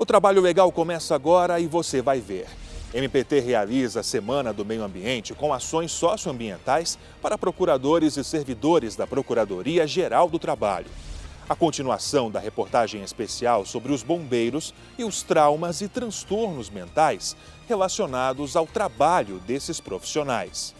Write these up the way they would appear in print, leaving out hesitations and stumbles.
Trabalho Legal começa agora e você vai ver. MPT realiza a Semana do Meio Ambiente com ações socioambientais para procuradores e servidores da Procuradoria-Geral do Trabalho. A continuação da reportagem especial sobre os bombeiros e os traumas e transtornos mentais relacionados ao trabalho desses profissionais.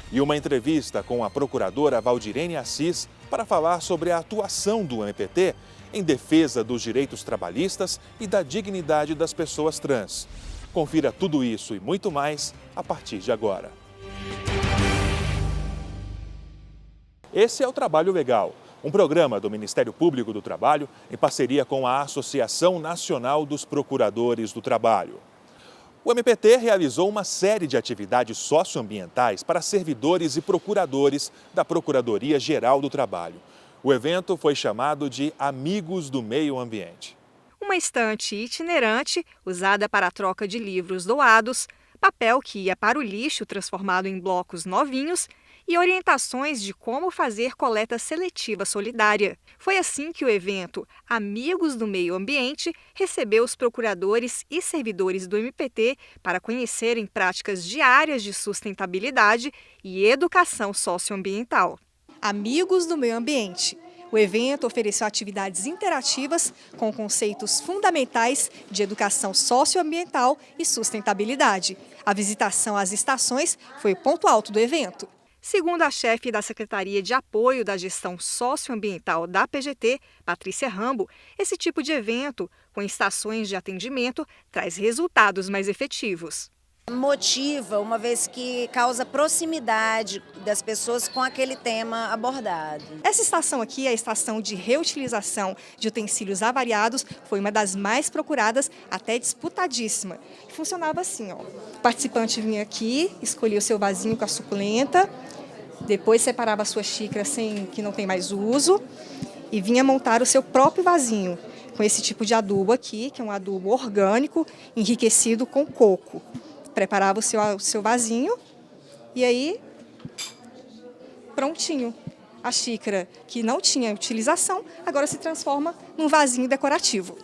E uma entrevista com a procuradora Valdirene Assis para falar sobre a atuação do MPT em defesa dos direitos trabalhistas e da dignidade das pessoas trans. Confira tudo isso e muito mais a partir de agora. Esse é o Trabalho Legal, um programa do Ministério Público do Trabalho em parceria com a Associação Nacional dos Procuradores do Trabalho. O MPT realizou uma série de atividades socioambientais para servidores e procuradores da Procuradoria-Geral do Trabalho. O evento foi chamado de Amigos do Meio Ambiente. Uma estante itinerante usada para a troca de livros doados, papel que ia para o lixo transformado em blocos novinhos e orientações de como fazer coleta seletiva solidária. Foi assim que o evento Amigos do Meio Ambiente recebeu os procuradores e servidores do MPT para conhecerem práticas diárias de sustentabilidade e educação socioambiental. Amigos do Meio Ambiente. O evento ofereceu atividades interativas com conceitos fundamentais de educação socioambiental e sustentabilidade. A visitação às estações foi o ponto alto do evento. Segundo a chefe da Secretaria de Apoio da Gestão Socioambiental da PGT, Patrícia Rambo, esse tipo de evento, com estações de atendimento, traz resultados mais efetivos. Motiva, uma vez que causa proximidade das pessoas com aquele tema abordado. Essa estação aqui, a estação de reutilização de utensílios avariados, foi uma das mais procuradas, até disputadíssima. Funcionava assim, ó. O participante vinha aqui, escolhia o seu vasinho com a suculenta, depois separava a sua xícara que não tem mais uso e vinha montar o seu próprio vasinho com esse tipo de adubo aqui, que é um adubo orgânico enriquecido com coco. Preparava o seu vasinho e aí, prontinho. A xícara que não tinha utilização, agora se transforma num vasinho decorativo.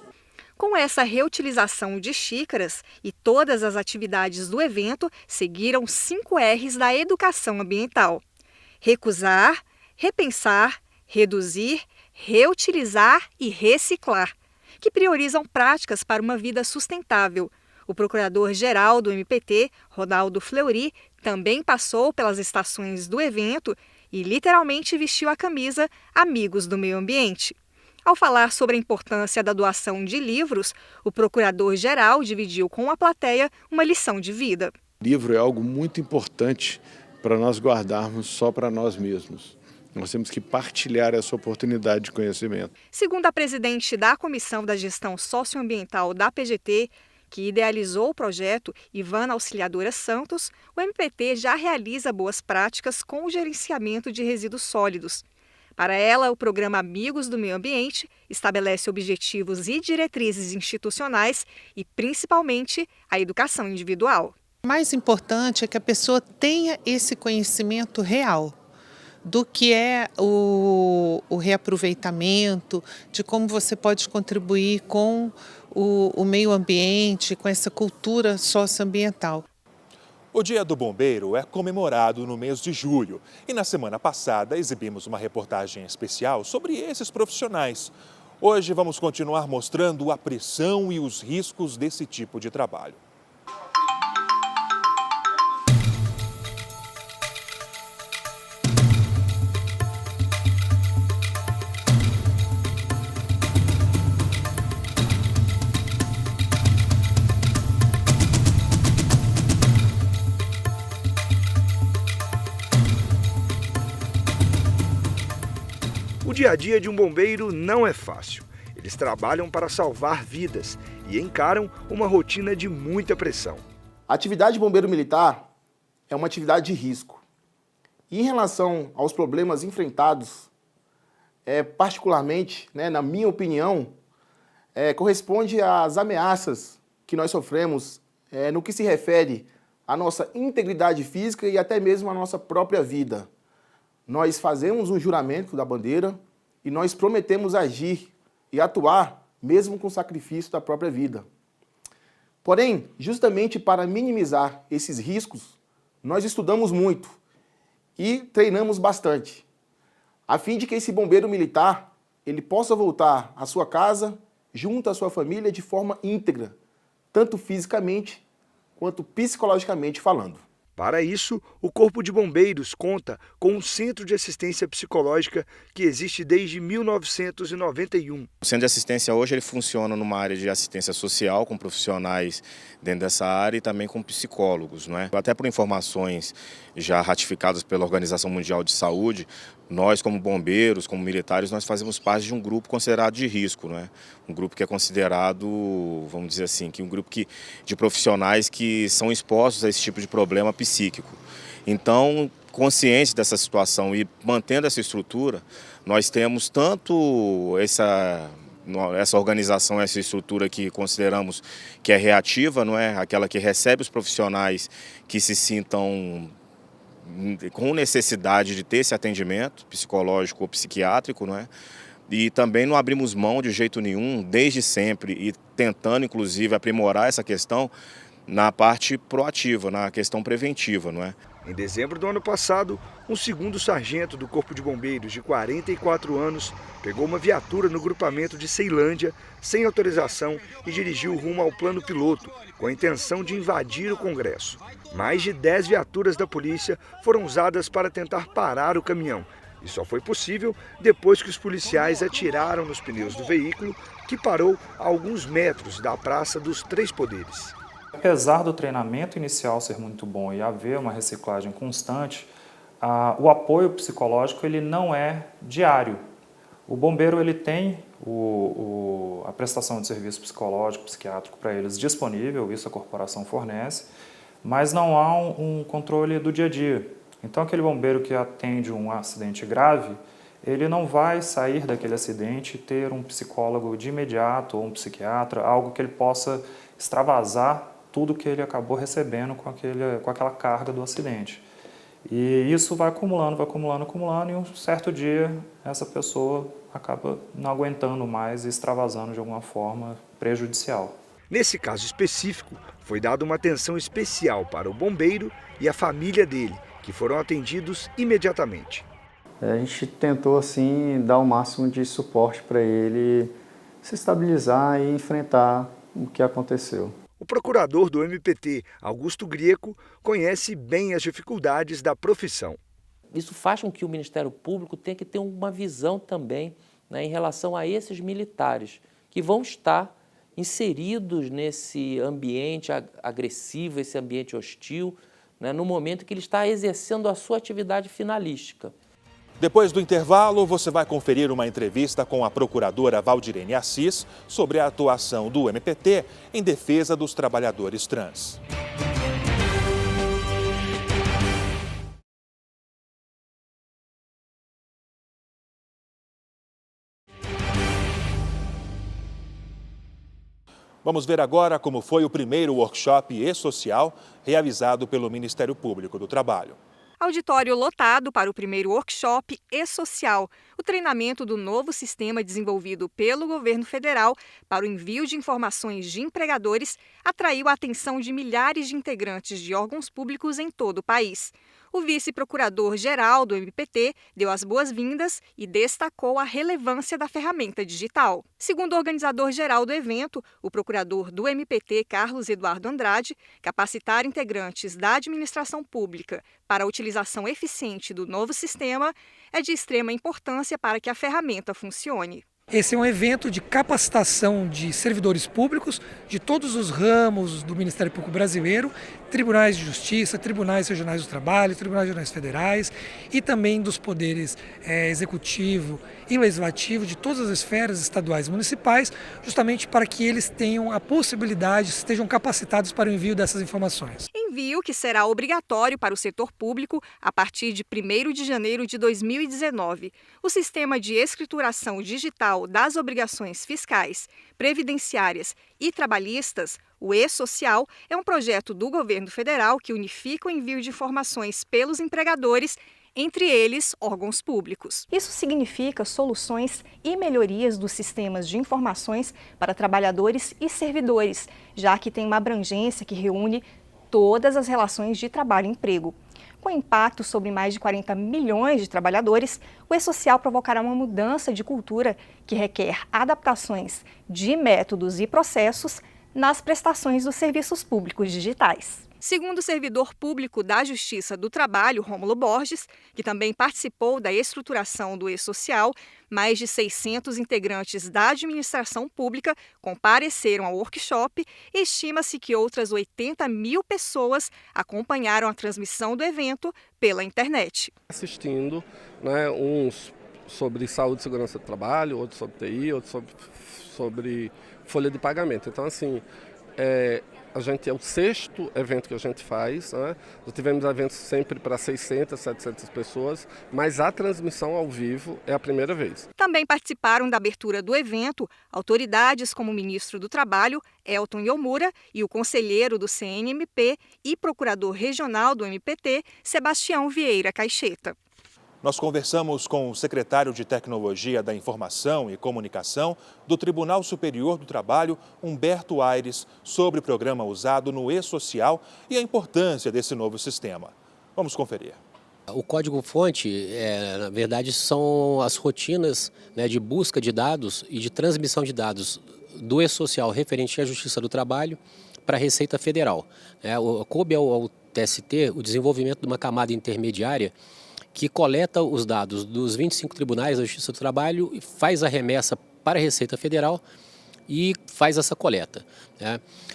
Com essa reutilização de xícaras e todas as atividades do evento, seguiram 5 R's da educação ambiental: recusar, repensar, reduzir, reutilizar e reciclar, que priorizam práticas para uma vida sustentável. O procurador-geral do MPT, Ronaldo Fleury, também passou pelas estações do evento e literalmente vestiu a camisa Amigos do Meio Ambiente. Ao falar sobre a importância da doação de livros, o procurador-geral dividiu com a plateia uma lição de vida. Livro é algo muito importante para nós guardarmos só para nós mesmos. Nós temos que partilhar essa oportunidade de conhecimento. Segundo a presidente da Comissão da Gestão Socioambiental da PGT, que idealizou o projeto, Ivana Auxiliadora Santos, o MPT já realiza boas práticas com o gerenciamento de resíduos sólidos. Para ela, o programa Amigos do Meio Ambiente estabelece objetivos e diretrizes institucionais e, principalmente, a educação individual. O mais importante é que a pessoa tenha esse conhecimento real do que é o reaproveitamento, de como você pode contribuir com o meio ambiente, com essa cultura socioambiental. O Dia do Bombeiro é comemorado no mês de julho e na semana passada exibimos uma reportagem especial sobre esses profissionais. Hoje vamos continuar mostrando a pressão e os riscos desse tipo de trabalho. O dia a dia de um bombeiro não é fácil. Eles trabalham para salvar vidas e encaram uma rotina de muita pressão. A atividade de bombeiro militar é uma atividade de risco. E em relação aos problemas enfrentados, particularmente, na minha opinião, corresponde às ameaças que nós sofremos no que se refere à nossa integridade física e até mesmo à nossa própria vida. Nós fazemos um juramento da bandeira e nós prometemos agir e atuar mesmo com o sacrifício da própria vida. Porém, justamente para minimizar esses riscos, nós estudamos muito e treinamos bastante, a fim de que esse bombeiro militar ele possa voltar à sua casa, junto à sua família, de forma íntegra, tanto fisicamente quanto psicologicamente falando. Para isso, o Corpo de Bombeiros conta com um centro de assistência psicológica que existe desde 1991. O centro de assistência hoje ele funciona numa área de assistência social, com profissionais dentro dessa área e também com psicólogos, não é? Até por informações já ratificadas pela Organização Mundial de Saúde, nós como bombeiros, como militares, nós fazemos parte de um grupo considerado de risco, não é? Um grupo que é considerado, vamos dizer assim, que um grupo de profissionais que são expostos a esse tipo de problema psíquico. Então, consciente dessa situação e mantendo essa estrutura, nós temos tanto essa organização, essa estrutura que consideramos que é reativa, não é? Aquela que recebe os profissionais que se sintam com necessidade de ter esse atendimento psicológico ou psiquiátrico, não é? E também não abrimos mão de jeito nenhum, desde sempre, e tentando inclusive aprimorar essa questão na parte proativa, na questão preventiva, não é? Em dezembro do ano passado, um segundo sargento do Corpo de Bombeiros, de 44 anos, pegou uma viatura no grupamento de Ceilândia, sem autorização, e dirigiu rumo ao plano piloto, com a intenção de invadir o Congresso. Mais de 10 viaturas da polícia foram usadas para tentar parar o caminhão. E só foi possível depois que os policiais atiraram nos pneus do veículo, que parou a alguns metros da Praça dos Três Poderes. Apesar do treinamento inicial ser muito bom e haver uma reciclagem constante, o apoio psicológico ele não é diário. O bombeiro ele tem a prestação de serviço psicológico, psiquiátrico para eles disponível, isso a corporação fornece, mas não há um controle do dia a dia. Então aquele bombeiro que atende um acidente grave, ele não vai sair daquele acidente e ter um psicólogo de imediato ou um psiquiatra, algo que ele possa extravasar tudo que ele acabou recebendo com aquela carga do acidente. E isso vai acumulando, e um certo dia essa pessoa acaba não aguentando mais e extravasando de alguma forma prejudicial. Nesse caso específico, foi dada uma atenção especial para o bombeiro e a família dele, que foram atendidos imediatamente. A gente tentou assim dar o máximo de suporte para ele se estabilizar e enfrentar o que aconteceu. O procurador do MPT, Augusto Grieco, conhece bem as dificuldades da profissão. Isso faz com que o Ministério Público tenha que ter uma visão também, né, em relação a esses militares que vão estar inseridos nesse ambiente agressivo, esse ambiente hostil, né, no momento que ele está exercendo a sua atividade finalística. Depois do intervalo, você vai conferir uma entrevista com a procuradora Valdirene Assis sobre a atuação do MPT em defesa dos trabalhadores trans. Vamos ver agora como foi o primeiro workshop e-social realizado pelo Ministério Público do Trabalho. Auditório lotado para o primeiro workshop e-social, o treinamento do novo sistema desenvolvido pelo governo federal para o envio de informações de empregadores atraiu a atenção de milhares de integrantes de órgãos públicos em todo o país. O vice-procurador-geral do MPT deu as boas-vindas e destacou a relevância da ferramenta digital. Segundo o organizador-geral do evento, o procurador do MPT, Carlos Eduardo Andrade, capacitar integrantes da administração pública para a utilização eficiente do novo sistema é de extrema importância para que a ferramenta funcione. Esse é um evento de capacitação de servidores públicos de todos os ramos do Ministério Público Brasileiro, tribunais de justiça, tribunais regionais do trabalho, tribunais regionais federais e também dos poderes executivo e legislativo de todas as esferas estaduais e municipais, justamente para que eles tenham a possibilidade, estejam capacitados para o envio dessas informações. Envio que será obrigatório para o setor público a partir de 1º de janeiro de 2019. O sistema de escrituração digital das obrigações fiscais, previdenciárias e trabalhistas, o e-social, é um projeto do governo federal que unifica o envio de informações pelos empregadores entre eles órgãos públicos. Isso significa soluções e melhorias dos sistemas de informações para trabalhadores e servidores, já que tem uma abrangência que reúne todas as relações de trabalho e emprego. Com impacto sobre mais de 40 milhões de trabalhadores, o e-social provocará uma mudança de cultura que requer adaptações de métodos e processos nas prestações dos serviços públicos digitais. Segundo o servidor público da Justiça do Trabalho, Rômulo Borges, que também participou da estruturação do e-social, mais de 600 integrantes da administração pública compareceram ao workshop e estima-se que outras 80 mil pessoas acompanharam a transmissão do evento pela internet. Assistindo, uns sobre saúde e segurança do trabalho, outros sobre TI, outros sobre folha de pagamento. Então, assim, é o 6º evento que a gente faz, né? Já tivemos eventos sempre para 600, 700 pessoas, mas a transmissão ao vivo é a primeira vez. Também participaram da abertura do evento autoridades como o ministro do Trabalho, Elton Yomura, e o conselheiro do CNMP e procurador regional do MPT, Sebastião Vieira Caixeta. Nós conversamos com o secretário de Tecnologia da Informação e Comunicação do Tribunal Superior do Trabalho, Humberto Aires, sobre o programa usado no e-social e a importância desse novo sistema. Vamos conferir. O código-fonte, na verdade, são as rotinas, de busca de dados e de transmissão de dados do e-social referente à Justiça do Trabalho para a Receita Federal. Coube ao TST o desenvolvimento de uma camada intermediária que coleta os dados dos 25 tribunais da Justiça do Trabalho e faz a remessa para a Receita Federal e faz essa coleta.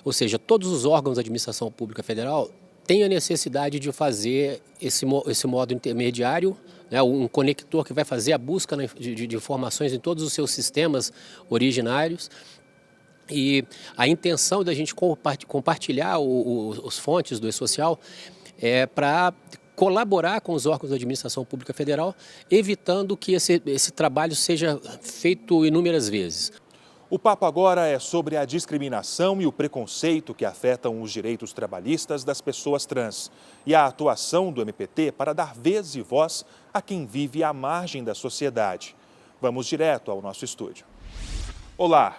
Ou seja, todos os órgãos da Administração Pública Federal têm a necessidade de fazer esse modo intermediário, um conector que vai fazer a busca de informações em todos os seus sistemas originários. E a intenção da gente compartilhar os fontes do e-social é para colaborar com os órgãos da Administração Pública Federal, evitando que esse trabalho seja feito inúmeras vezes. O papo agora é sobre a discriminação e o preconceito que afetam os direitos trabalhistas das pessoas trans e a atuação do MPT para dar vez e voz a quem vive à margem da sociedade. Vamos direto ao nosso estúdio. Olá!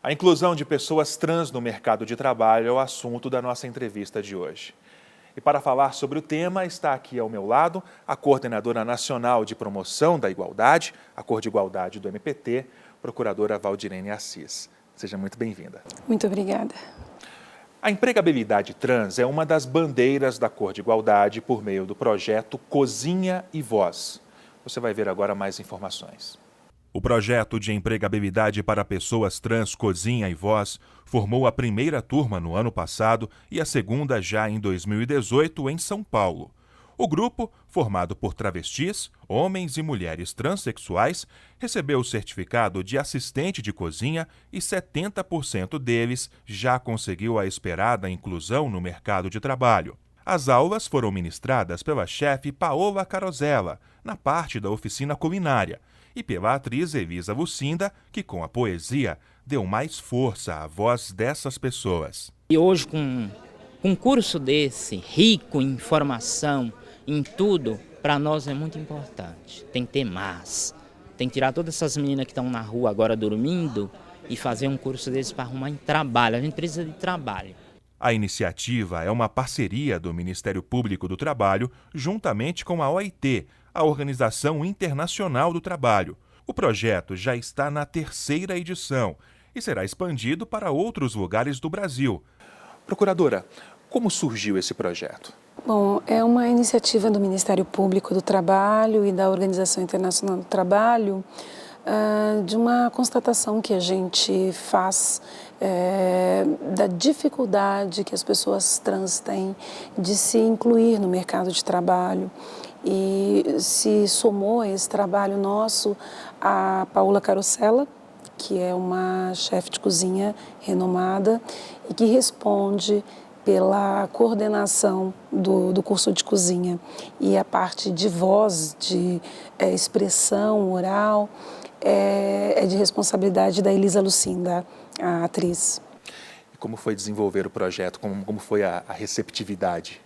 A inclusão de pessoas trans no mercado de trabalho é o assunto da nossa entrevista de hoje. E para falar sobre o tema, está aqui ao meu lado a coordenadora nacional de promoção da igualdade, a Cor de Igualdade do MPT, procuradora Valdirene Assis. Seja muito bem-vinda. Muito obrigada. A empregabilidade trans é uma das bandeiras da Cor de Igualdade por meio do projeto Cozinha e Voz. Você vai ver agora mais informações. O projeto de empregabilidade para pessoas trans Cozinha e Voz formou a primeira turma no ano passado e a segunda já em 2018 em São Paulo. O grupo, formado por travestis, homens e mulheres transexuais, recebeu o certificado de assistente de cozinha e 70% deles já conseguiu a esperada inclusão no mercado de trabalho. As aulas foram ministradas pela chefe Paola Carosella, na parte da oficina culinária, e pela atriz Elisa Lucinda, que com a poesia deu mais força à voz dessas pessoas. E hoje, com um curso desse, rico em informação, em tudo, para nós é muito importante. Tem que ter mais. Tem que tirar todas essas meninas que estão na rua agora dormindo e fazer um curso desse para arrumar em trabalho. A gente precisa de trabalho. A iniciativa é uma parceria do Ministério Público do Trabalho juntamente com a OIT, a Organização Internacional do Trabalho. O projeto já está na 3ª edição e será expandido para outros lugares do Brasil. Procuradora, como surgiu esse projeto? Bom, é uma iniciativa do Ministério Público do Trabalho e da Organização Internacional do Trabalho, de uma constatação que a gente faz da dificuldade que as pessoas trans têm de se incluir no mercado de trabalho. E se somou a esse trabalho nosso a Paola Carosella, que é uma chefe de cozinha renomada e que responde pela coordenação do curso de cozinha. E a parte de voz, de expressão oral, é de responsabilidade da Elisa Lucinda, a atriz. E como foi desenvolver o projeto? Como foi a receptividade?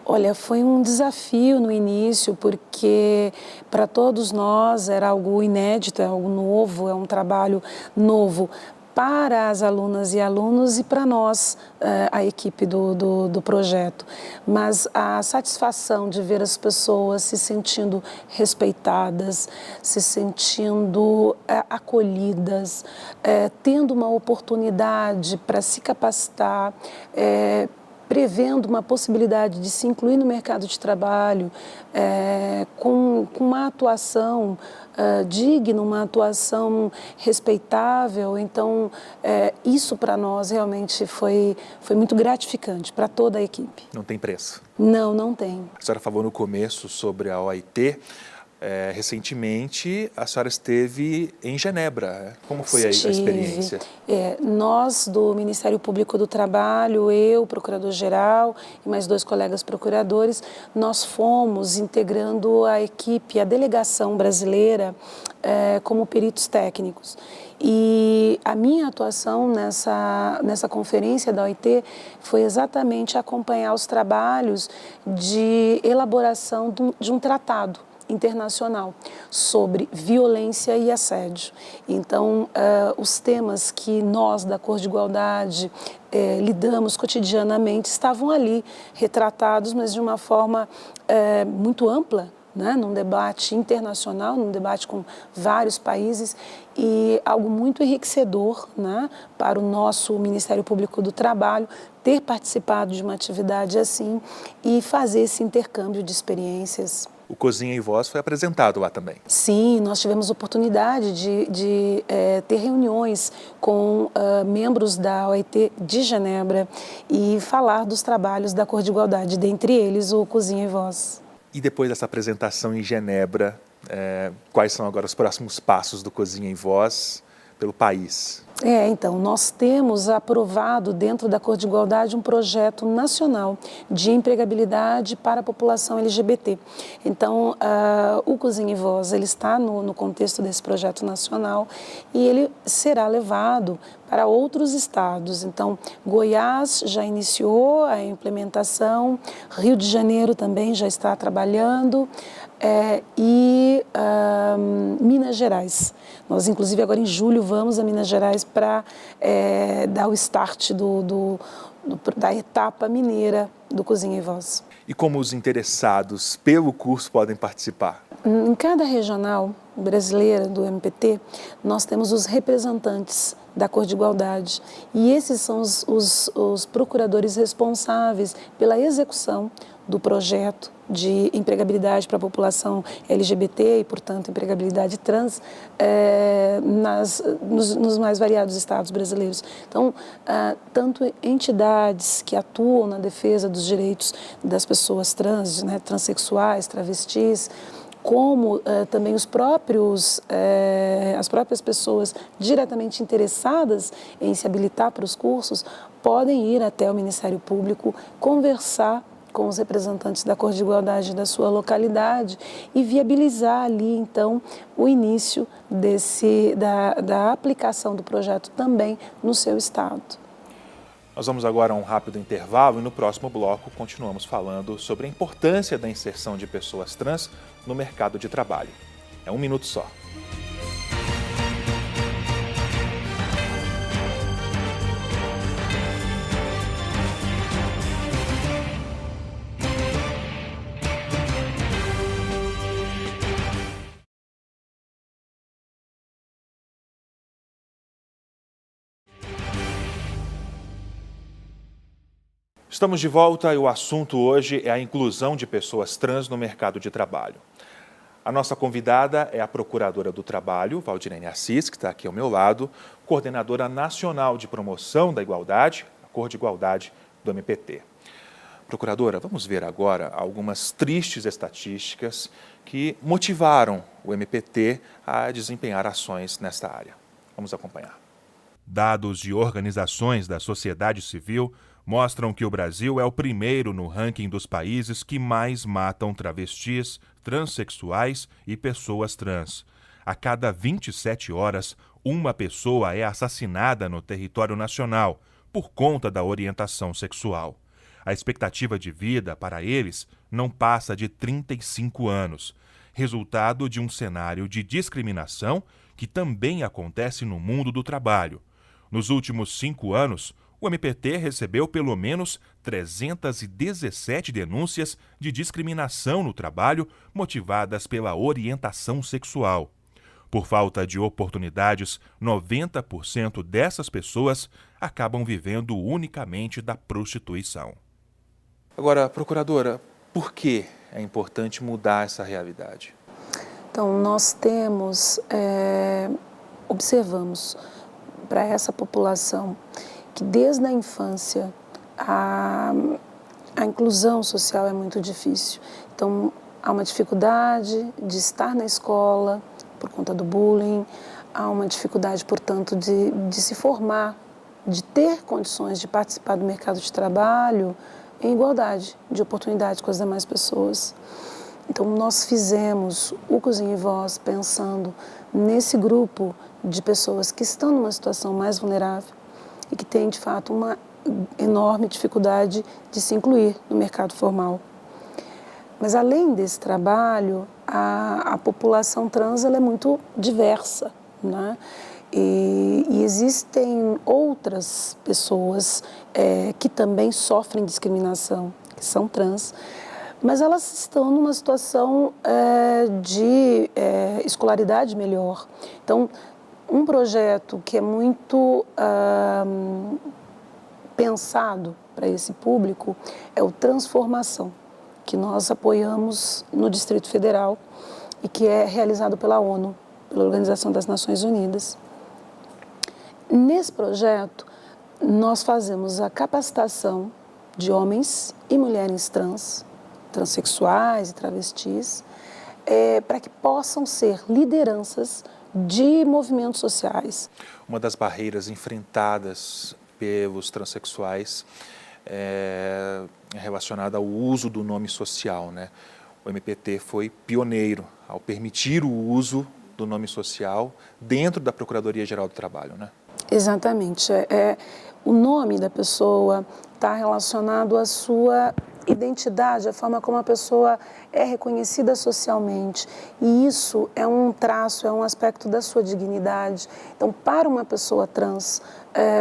Olha, foi um desafio no início, porque para todos nós era algo inédito, é algo novo, é um trabalho novo para as alunas e alunos e para nós, a equipe do projeto. Mas a satisfação de ver as pessoas se sentindo respeitadas, se sentindo acolhidas, tendo uma oportunidade para se capacitar, prevendo uma possibilidade de se incluir no mercado de trabalho, com uma atuação digna, uma atuação respeitável. Então, isso para nós realmente foi muito gratificante para toda a equipe. Não tem preço? Não, não tem. A senhora falou no começo sobre a OIT. Recentemente, a senhora esteve em Genebra. Como foi a experiência? Nós, do Ministério Público do Trabalho, eu, procurador-geral e mais 2 colegas procuradores, nós fomos integrando a equipe, a delegação brasileira, como peritos técnicos. E a minha atuação nessa conferência da OIT foi exatamente acompanhar os trabalhos de elaboração de um tratado internacional sobre violência e assédio. Então, os temas que nós, da Cor de Igualdade, lidamos cotidianamente estavam ali retratados, mas de uma forma muito ampla, né? Num debate internacional, num debate com vários países, e algo muito enriquecedor, né, para o nosso Ministério Público do Trabalho ter participado de uma atividade assim e fazer esse intercâmbio de experiências. O Cozinha e Voz foi apresentado lá também. Sim, nós tivemos oportunidade de ter reuniões com membros da OIT de Genebra e falar dos trabalhos da Cor de Igualdade, dentre eles o Cozinha e Voz. E depois dessa apresentação em Genebra, quais são agora os próximos passos do Cozinha em Voz pelo país? Então, nós temos aprovado dentro da Cor de Igualdade um projeto nacional de empregabilidade para a população LGBT. Então, o Cozinha e Voz, ele está no contexto desse projeto nacional e ele será levado para outros estados. Então, Goiás já iniciou a implementação, Rio de Janeiro também já está trabalhando, e Minas Gerais. Nós, inclusive, agora em julho vamos a Minas Gerais para dar o start da etapa mineira do Cozinha e Voz. E como os interessados pelo curso podem participar? Em cada regional brasileira do MPT, nós temos os representantes da Cor de Igualdade. E esses são os procuradores responsáveis pela execução do projeto de empregabilidade para a população LGBT e, portanto, empregabilidade trans nos mais variados estados brasileiros. Então, tanto entidades que atuam na defesa dos direitos das pessoas trans, né, transexuais, travestis, como também as próprias pessoas diretamente interessadas em se habilitar para os cursos, podem ir até o Ministério Público, conversar com os representantes da Cor de Igualdade da sua localidade e viabilizar ali, então, o início da aplicação do projeto também no seu estado. Nós vamos agora a um rápido intervalo e no próximo bloco continuamos falando sobre a importância da inserção de pessoas trans no mercado de trabalho. É 1 minuto só. Estamos de volta e o assunto hoje é a inclusão de pessoas trans no mercado de trabalho. A nossa convidada é a Procuradora do Trabalho, Valdirene Assis, que está aqui ao meu lado, coordenadora nacional de promoção da igualdade, a Cor de Igualdade do MPT. Procuradora, vamos ver agora algumas tristes estatísticas que motivaram o MPT a desempenhar ações nesta área. Vamos acompanhar. Dados de organizações da sociedade civil mostram que o Brasil é o primeiro no ranking dos países que mais matam travestis, transexuais e pessoas trans. A cada 27 horas, uma pessoa é assassinada no território nacional por conta da orientação sexual. A expectativa de vida para eles não passa de 35 anos, resultado de um cenário de discriminação que também acontece no mundo do trabalho. Nos últimos 5 anos, o MPT recebeu pelo menos 317 denúncias de discriminação no trabalho motivadas pela orientação sexual. Por falta de oportunidades, 90% dessas pessoas acabam vivendo unicamente da prostituição. Agora, procuradora, por que é importante mudar essa realidade? Então, nós observamos para essa população que desde a infância a inclusão social é muito difícil. Então, há uma dificuldade de estar na escola por conta do bullying, há uma dificuldade, portanto, de se formar, de ter condições de participar do mercado de trabalho em igualdade de oportunidades com as demais pessoas. Então, nós fizemos o Cozinha e Voz pensando nesse grupo de pessoas que estão numa situação mais vulnerável e que têm, de fato, uma enorme dificuldade de se incluir no mercado formal. Mas, além desse trabalho, a população trans ela é muito diversa, né? E existem outras pessoas que também sofrem discriminação, que são trans, mas elas estão numa situação de escolaridade melhor. Então, um projeto que é muito pensado para esse público é o Transformação, que nós apoiamos no Distrito Federal e que é realizado pela ONU, pela Organização das Nações Unidas. Nesse projeto, nós fazemos a capacitação de homens e mulheres transexuais e travestis, para que possam ser lideranças de movimentos sociais. Uma das barreiras enfrentadas pelos transexuais é relacionada ao uso do nome social, né? O MPT foi pioneiro ao permitir o uso do nome social dentro da Procuradoria-Geral do Trabalho, né? Exatamente. O nome da pessoa está relacionado à sua identidade, a forma como a pessoa é reconhecida socialmente. E isso é um traço, é um aspecto da sua dignidade. Então, para uma pessoa trans,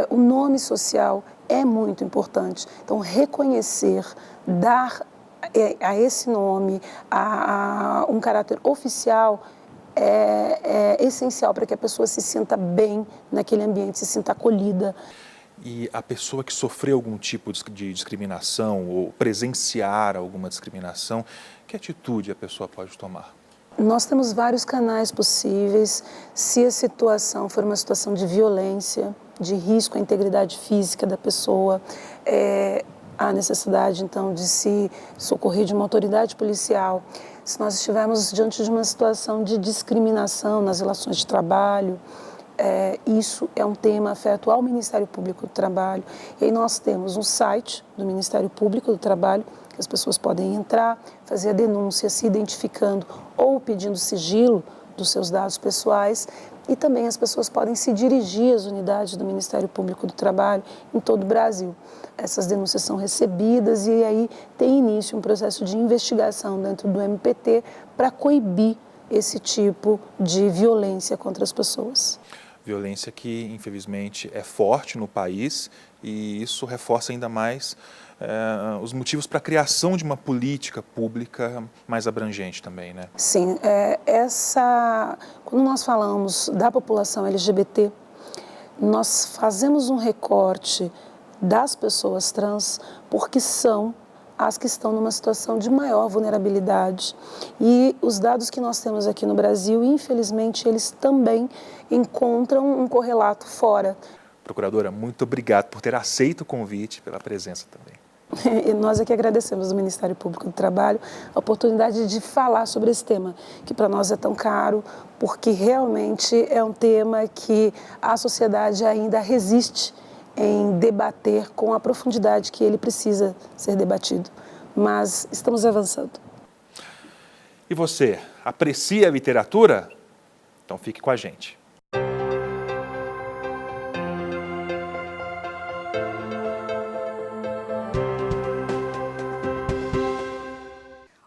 o nome social é muito importante. Então, reconhecer, dar a esse nome um caráter oficial é essencial para que a pessoa se sinta bem naquele ambiente, se sinta acolhida. E a pessoa que sofreu algum tipo de discriminação ou presenciar alguma discriminação, que atitude a pessoa pode tomar? Nós temos vários canais possíveis. Se a situação for uma situação de violência, de risco à integridade física da pessoa, há necessidade, então, de se socorrer de uma autoridade policial. Se nós estivermos diante de uma situação de discriminação nas relações de trabalho, isso é um tema afeto ao Ministério Público do Trabalho. E aí nós temos um site do Ministério Público do Trabalho, que as pessoas podem entrar, fazer a denúncia se identificando ou pedindo sigilo dos seus dados pessoais. E também as pessoas podem se dirigir às unidades do Ministério Público do Trabalho em todo o Brasil. Essas denúncias são recebidas e aí tem início um processo de investigação dentro do MPT para coibir esse tipo de violência contra as pessoas. Violência que, infelizmente, é forte no país e isso reforça ainda mais os motivos para a criação de uma política pública mais abrangente também, né? Sim, quando nós falamos da população LGBT, nós fazemos um recorte das pessoas trans porque são as que estão numa situação de maior vulnerabilidade. E os dados que nós temos aqui no Brasil, infelizmente, eles também encontram um correlato fora. Procuradora, muito obrigado por ter aceito o convite, pela presença também. E nós aqui agradecemos ao Ministério Público do Trabalho a oportunidade de falar sobre esse tema, que para nós é tão caro, porque realmente é um tema que a sociedade ainda resiste em debater com a profundidade que ele precisa ser debatido. Mas estamos avançando. E você, aprecia a literatura? Então fique com a gente.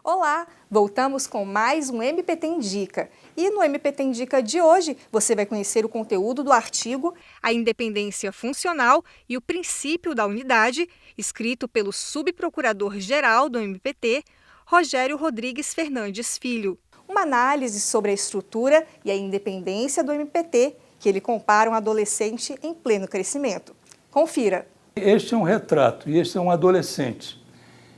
Olá, voltamos com mais um MPT Indica. E no MPT Indica de hoje, você vai conhecer o conteúdo do artigo A Independência Funcional e o Princípio da Unidade, escrito pelo subprocurador-geral do MPT, Rogério Rodrigues Fernandes Filho. Uma análise sobre a estrutura e a independência do MPT, que ele compara um adolescente em pleno crescimento. Confira. Este é um retrato e este é um adolescente.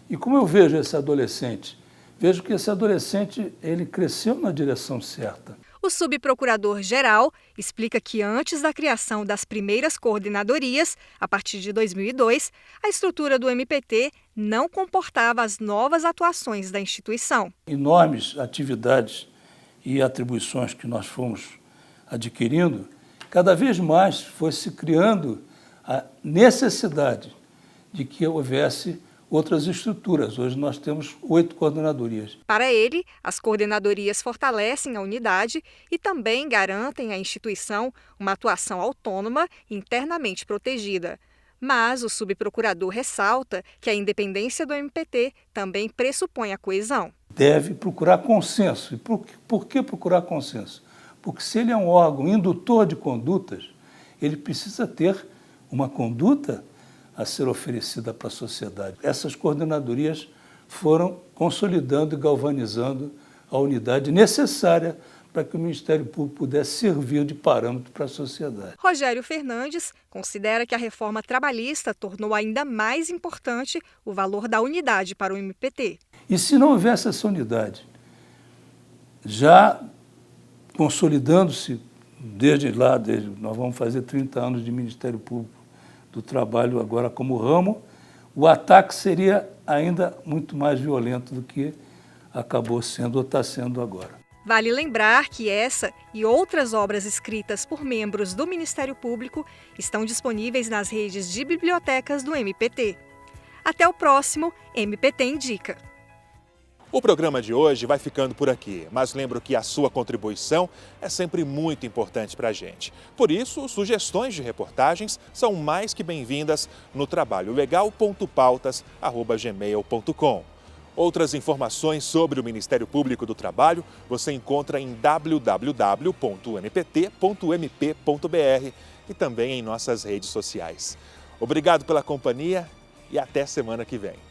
E como eu vejo esse adolescente? Vejo que esse adolescente, ele cresceu na direção certa. O subprocurador-geral explica que antes da criação das primeiras coordenadorias, a partir de 2002, a estrutura do MPT não comportava as novas atuações da instituição. Enormes atividades e atribuições que nós fomos adquirindo, cada vez mais foi se criando a necessidade de que houvesse outras estruturas. Hoje nós temos 8 coordenadorias. Para ele, as coordenadorias fortalecem a unidade e também garantem à instituição uma atuação autônoma e internamente protegida. Mas o subprocurador ressalta que a independência do MPT também pressupõe a coesão. Deve procurar consenso. E por que procurar consenso? Porque se ele é um órgão indutor de condutas, ele precisa ter uma conduta a ser oferecida para a sociedade. Essas coordenadorias foram consolidando e galvanizando a unidade necessária para que o Ministério Público pudesse servir de parâmetro para a sociedade. Rogério Fernandes considera que a reforma trabalhista tornou ainda mais importante o valor da unidade para o MPT. E se não houvesse essa unidade, já consolidando-se nós vamos fazer 30 anos de Ministério Público do Trabalho agora como ramo, o ataque seria ainda muito mais violento do que acabou sendo ou está sendo agora. Vale lembrar que essa e outras obras escritas por membros do Ministério Público estão disponíveis nas redes de bibliotecas do MPT. Até o próximo MPT Indica. O programa de hoje vai ficando por aqui, mas lembro que a sua contribuição é sempre muito importante para a gente. Por isso, sugestões de reportagens são mais que bem-vindas no trabalholegal.pautas@gmail.com. Outras informações sobre o Ministério Público do Trabalho você encontra em www.npt.mp.br e também em nossas redes sociais. Obrigado pela companhia e até semana que vem.